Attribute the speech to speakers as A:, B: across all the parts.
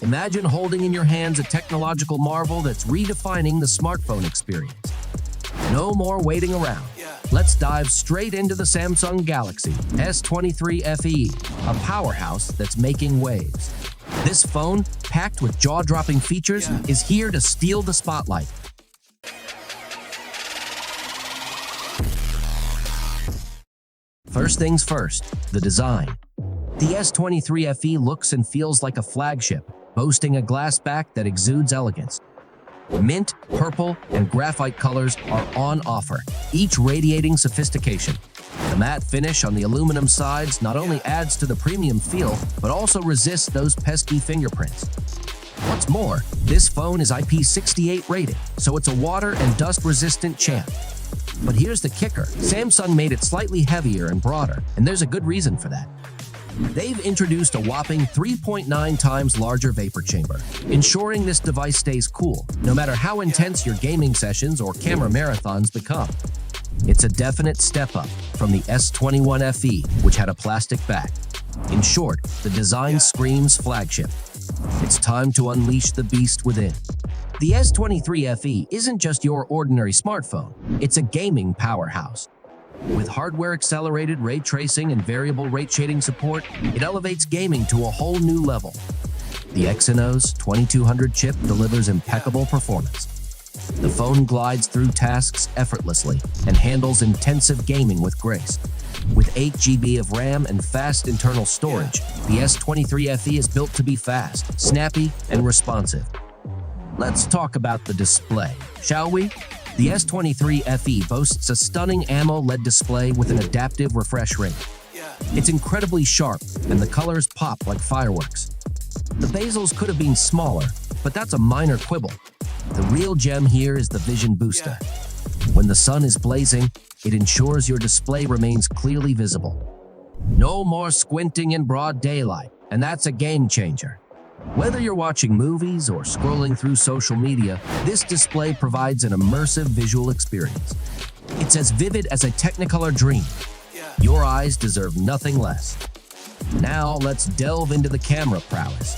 A: Imagine holding in your hands a technological marvel that's redefining the smartphone experience. No more waiting around. Let's dive straight into the Samsung Galaxy S23 FE, a powerhouse that's making waves. This phone, packed with jaw-dropping features, is here to steal the spotlight. First things first, the design. The S23 FE looks and feels like a flagship, boasting a glass back that exudes elegance. Mint, purple, and graphite colors are on offer, each radiating sophistication. The matte finish on the aluminum sides not only adds to the premium feel, but also resists those pesky fingerprints. What's more, this phone is IP68 rated, so it's a water and dust-resistant champ. But here's the kicker. Samsung made it slightly heavier and broader, and there's a good reason for that. They've introduced a whopping 3.9 times larger vapor chamber, ensuring this device stays cool, no matter how intense your gaming sessions or camera marathons become. It's a definite step up from the S21 FE, which had a plastic back. In short, the design screams flagship. It's time to unleash the beast within. The S23 FE isn't just your ordinary smartphone, it's a gaming powerhouse. With hardware-accelerated ray tracing and variable rate shading support, it elevates gaming to a whole new level. The Exynos 2200 chip delivers impeccable performance. The phone glides through tasks effortlessly and handles intensive gaming with grace. With 8 GB of RAM and fast internal storage, the S23 FE is built to be fast, snappy, and responsive. Let's talk about the display, shall we? The S23 FE boasts a stunning AMOLED display with an adaptive refresh rate. It's incredibly sharp, and the colors pop like fireworks. The bezels could have been smaller, but that's a minor quibble. The real gem here is the Vision Booster. When the sun is blazing, it ensures your display remains clearly visible. No more squinting in broad daylight, and that's a game changer. Whether you're watching movies or scrolling through social media, this display provides an immersive visual experience. It's as vivid as a Technicolor dream. Your eyes deserve nothing less. Now let's delve into the camera prowess.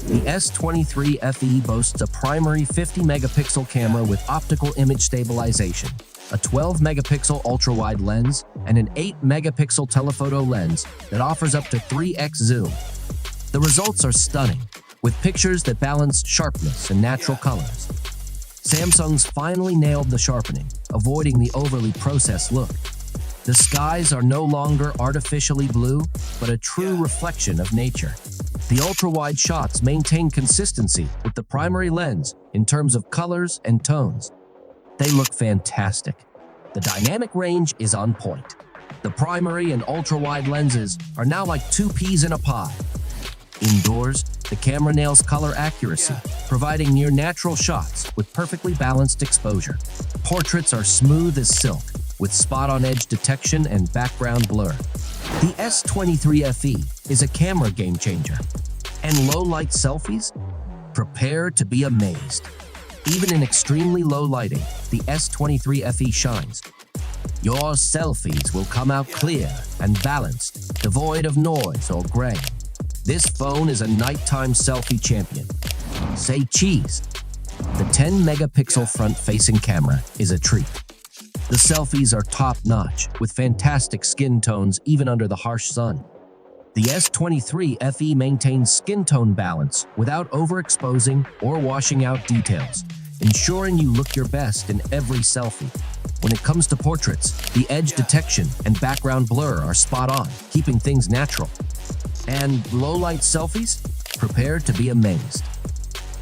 A: The S23 FE boasts a primary 50-megapixel camera with optical image stabilization, a 12-megapixel ultra-wide lens, and an 8-megapixel telephoto lens that offers up to 3x zoom. The results are stunning, with pictures that balance sharpness and natural colors. Samsung's finally nailed the sharpening, avoiding the overly processed look. The skies are no longer artificially blue, but a true reflection of nature. The ultra-wide shots maintain consistency with the primary lens in terms of colors and tones. They look fantastic. The dynamic range is on point. The primary and ultra-wide lenses are now like two peas in a pod. Indoors, the camera nails color accuracy, providing near-natural shots with perfectly balanced exposure. Portraits are smooth as silk, with spot-on-edge detection and background blur. The S23 FE is a camera game-changer. And low-light selfies? Prepare to be amazed. Even in extremely low lighting, the S23 FE shines. Your selfies will come out clear and balanced, devoid of noise or grain. This phone is a nighttime selfie champion. Say cheese. The 10-megapixel front-facing camera is a treat. The selfies are top-notch, with fantastic skin tones even under the harsh sun. The S23 FE maintains skin tone balance without overexposing or washing out details, ensuring you look your best in every selfie. When it comes to portraits, the edge detection and background blur are spot on, keeping things natural. And low-light selfies? Prepare to be amazed.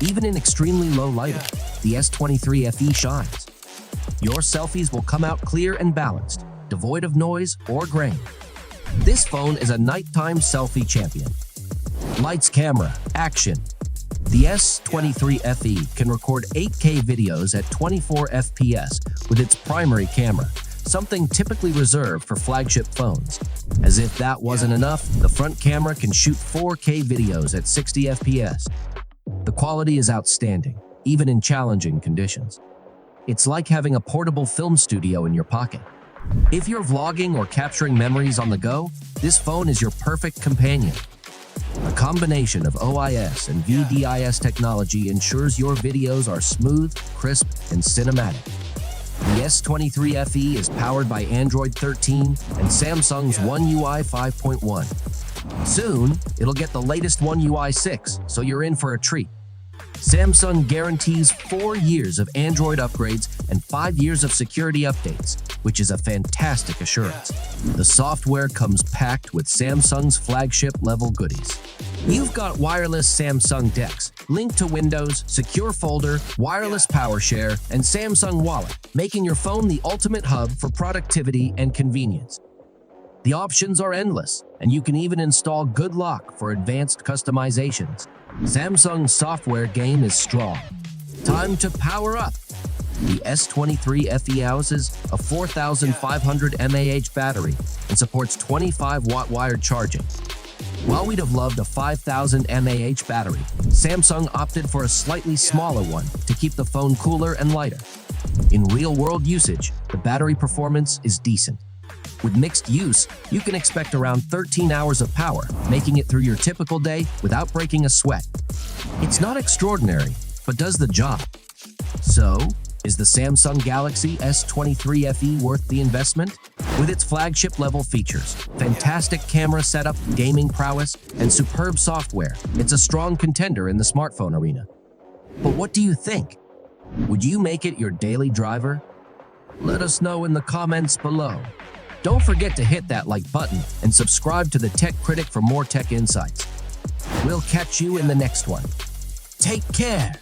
A: Even in extremely low lighting, the S23 FE shines. Your selfies will come out clear and balanced, devoid of noise or grain. This phone is a nighttime selfie champion. Lights, camera, action. The S23 FE can record 8K videos at 24 FPS with its primary camera, something typically reserved for flagship phones. As if that wasn't enough, the front camera can shoot 4K videos at 60 FPS. The quality is outstanding, even in challenging conditions. It's like having a portable film studio in your pocket. If you're vlogging or capturing memories on the go, this phone is your perfect companion. A combination of OIS and VDIS technology ensures your videos are smooth, crisp, and cinematic. The S23 FE is powered by Android 13 and Samsung's One UI 5.1. Soon, it'll get the latest One UI 6, so you're in for a treat. Samsung guarantees 4 years of Android upgrades and 5 years of security updates, which is a fantastic assurance. The software comes packed with Samsung's flagship-level goodies. You've got wireless Samsung DeX, link to Windows, secure folder, wireless power share, and Samsung Wallet, making your phone the ultimate hub for productivity and convenience. The options are endless, and you can even install Good Lock for advanced customizations. Samsung's software game is strong. Time to power up! The S23 FE houses a 4,500 mAh battery and supports 25-watt wired charging. While we'd have loved a 5,000 mAh battery, Samsung opted for a slightly smaller one to keep the phone cooler and lighter. In real-world usage, the battery performance is decent. With mixed use, you can expect around 13 hours of power, making it through your typical day without breaking a sweat. It's not extraordinary, but does the job. So, is the Samsung Galaxy S23 FE worth the investment? With its flagship-level features, fantastic camera setup, gaming prowess, and superb software, it's a strong contender in the smartphone arena. But what do you think? Would you make it your daily driver? Let us know in the comments below. Don't forget to hit that like button and subscribe to the Tech Critic for more tech insights. We'll catch you in the next one. Take care!